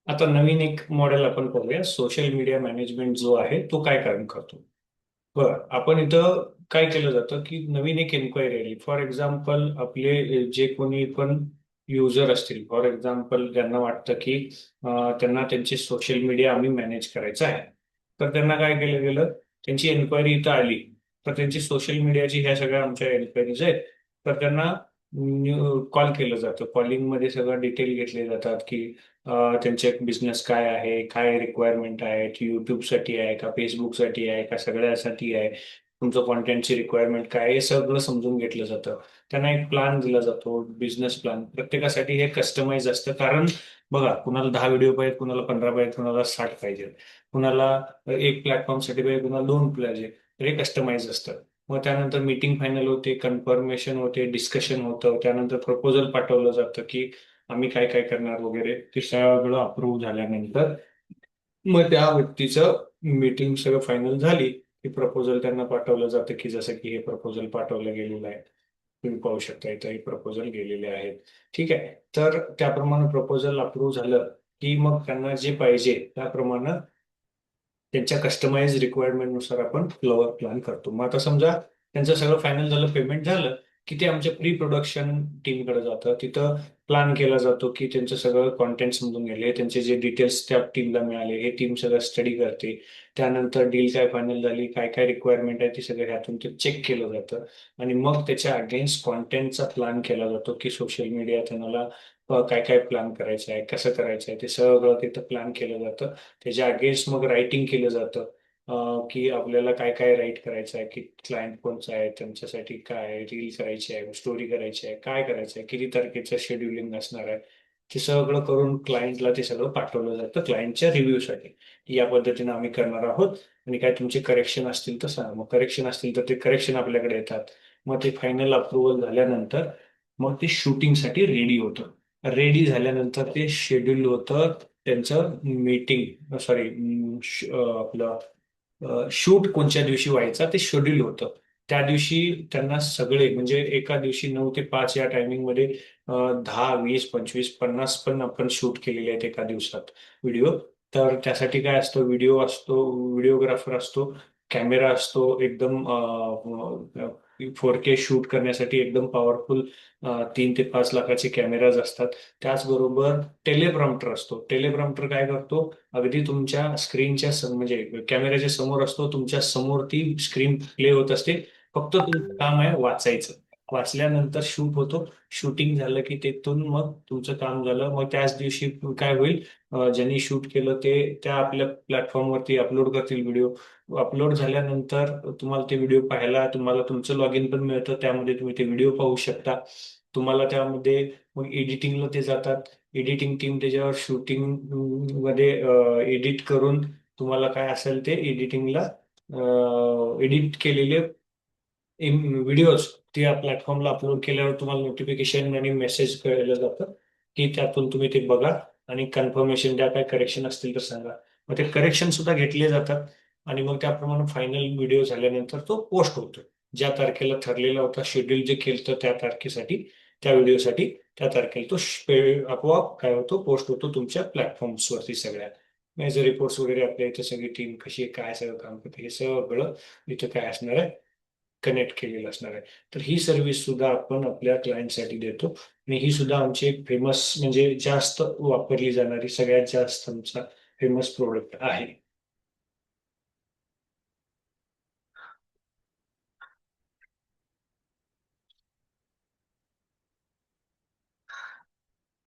आता नवीन एक मॉडेल आपण पाहूया. सोशल मीडिया मॅनेजमेंट जो आहे तो काय काम करतो. बरं, आपण इथं काय केलं जातं की नवीन एक एन्क्वायरी आली. फॉर एक्झाम्पल, आपले जे कोणी पण युजर असतील, फॉर एक्झाम्पल ज्यांना वाटतं की त्यांना त्यांचे सोशल मीडिया आम्ही मॅनेज करायचं आहे, तर त्यांना काय केलं गेलं, त्यांची एन्क्वायरी इथं आली. तर त्यांची सोशल मीडियाची ह्या सगळ्या आमच्या एन्क्वायरीज आहेत. तर त्यांना कॉल केलं जातं. कॉलिंगमध्ये सगळं डिटेल घेतले जातात की त्यांचे बिझनेस काय आहे, काय रिक्वायरमेंट आहे, युट्यूबसाठी आहे का, फेसबुकसाठी आहे का, सगळ्यासाठी आहे, तुमचं कॉन्टेंटची रिक्वायरमेंट काय आहे, हे सगळं समजून घेतलं जातं. त्यांना एक प्लान दिला जातो, बिझनेस प्लान. प्रत्येकासाठी हे कस्टमाइज असतं, कारण बघा, कुणाला 10 व्हिडिओ पाहिजे, कुणाला 15 पाहिजे, कुणाला 60 पाहिजे, कुणाला एक प्लॅटफॉर्मसाठी पाहिजे, कुणाला 2 पाहिजे. तर हे कस्टमाइज असतं. मग त्यानंतर मीटिंग फायनल होते, कन्फर्मेशन होते, डिस्कशन होतं, त्यानंतर प्रपोजल पाठवलं जातं की आम्ही काय काय करणार वगैरे. ते सगळं अप्रूव्ह झाल्यानंतर मग त्या व्यक्तीचं मीटिंग सगळं फायनल झाली की प्रपोजल त्यांना पाठवलं जातं, की जसं की हे प्रपोजल पाठवलं गेलेलं आहे. तुम्ही पाहू शकता इथं हे प्रपोजल गेलेले आहेत. ठीक आहे. तर त्याप्रमाणे प्रपोजल अप्रूव्ह झालं की मग त्यांना जे पाहिजे त्याप्रमाणे त्यांच्या कस्टमाइज रिक्वायरमेंटनुसार आपण फ्लॉवर प्लॅन करतो. मग आता समजा त्यांचं सगळं फायनल झालं, पेमेंट झालं, की ते आमच्या प्री प्रोडक्शन टीमकडे जातं. तिथं प्लॅन केला जातो की त्यांचं सगळं कॉन्टेंट समजून गेले, त्यांचे जे डिटेल्स त्या टीमला मिळाले, हे टीम सगळं स्टडी करते. त्यानंतर डील काय फायनल झाली, काय काय रिक्वायरमेंट आहे, ती सगळं ह्यातून ते चेक केलं जातं. आणि मग त्याच्या अगेन्स्ट कॉन्टेंटचा प्लॅन केला जातो की सोशल मीडिया त्यांना काय काय प्लॅन करायचं आहे, कसं करायचं आहे, ते सगळं तिथं प्लॅन केलं जातं. त्याच्या अगेन्स्ट मग रायटिंग केलं जातं की आपल्याला काय काय राईट करायचं आहे, की क्लायंट कोणचं आहे, त्यांच्यासाठी काय रील करायची आहे, स्टोरी करायची आहे, काय करायचं आहे, किती तारखेचं शेड्युलिंग असणार आहे. ते सगळं करून क्लायंटला ते सगळं पाठवलं जातं क्लायंटच्या रिव्ह्यूसाठी, की या पद्धतीने आम्ही करणार आहोत. आणि काय तुमचे करेक्शन असतील तर सांगा. मग करेक्शन असतील तर ते करेक्शन आपल्याकडे येतात. मग ते फायनल अप्रुव्हल झाल्यानंतर मग ते शूटिंगसाठी रेडी होतं. रेडी झाल्यानंतर ते शेड्यूल होतं त्यांचं मीटिंग, सॉरी, आपलं शूट कोणत्या दिवशी व्हायचा ते शेड्यूल होतं. त्या दिवशी त्यांना सगळे, म्हणजे एका दिवशी 9 ते 5 या टायमिंग मध्ये 10, 20, 25, 50 पण आपण शूट केलेले आहेत एका दिवसात व्हिडिओ. तर त्यासाठी काय असतं, व्हिडिओ असतो, व्हिडिओग्राफर असतो, कॅमेरा असतो, एकदम 4K शूट करण्यासाठी एकदम पॉवरफुल 3 ते 5 लाखाचे कॅमेराज असतात. त्याचबरोबर टेलेप्रॉम्प्टर असतो. टेलेप्रॉम्प्टर काय करतो, अगदी तुमच्या स्क्रीनच्या म्हणजे कॅमेऱ्याच्या समोर असतो, तुमच्या समोर ती स्क्रीन प्ले होत असते. फक्त तुमचं काम आहे वाचायचं. वाचल्यानंतर शूट होतो. शूटिंग झालं की तिथून मग तुमचं काम झालं. मग त्याच दिवशी काय होईल, ज्यांनी शूट केलं ते त्या आपल्या प्लॅटफॉर्मवरती अपलोड करतील व्हिडिओ. अपलोड झाल्यानंतर तुम्हाला ते व्हिडिओ पाहायला, तुम्हाला तुमचं लॉग इन पण मिळतं, त्यामध्ये तुम्ही ते व्हिडिओ पाहू शकता. तुम्हाला त्यामध्ये मग एडिटिंगला ते जातात. एडिटिंग टीम त्याच्यावर शूटिंग मध्ये एडिट करून तुम्हाला काय असेल ते एडिटिंगला एडिट केलेले व्हिडिओज त्या प्लॅटफॉर्मला अपलोड केल्यावर तुम्हाला नोटिफिकेशन आणि मेसेज कळलं जातं की त्यातून तुम्ही ते बघा आणि कन्फर्मेशन द्या, काय करेक्शन असतील तर सांगा. मग ते करेक्शन सुद्धा घेतले जातात. आणि मग त्याप्रमाणे फायनल व्हिडिओ झाल्यानंतर तो पोस्ट होतो. ज्या तारखेला ठरलेला होता शेड्यूल, जे केलं त्या तारखेसाठी, त्या व्हिडिओसाठी, त्या तारखेला तो आपोआप काय होतो, पोस्ट होतो तुमच्या प्लॅटफॉर्म्सवरती सगळ्या. मेजर रिपोर्ट्स वगैरे, आपल्या इथे सगळी टीम कशी आहे, काय सगळं काम करते, हे सगळं इथं काय असणार आहे, कनेक्ट केलेलं असणार आहे. तर ही सर्व्हिस सुद्धा आपण आपल्या क्लायंटसाठी देतो. आणि ही सुद्धा आमची एक फेमस, म्हणजे जास्त वापरली जाणारी, सगळ्यात जास्त आमचा फेमस प्रोडक्ट आहे.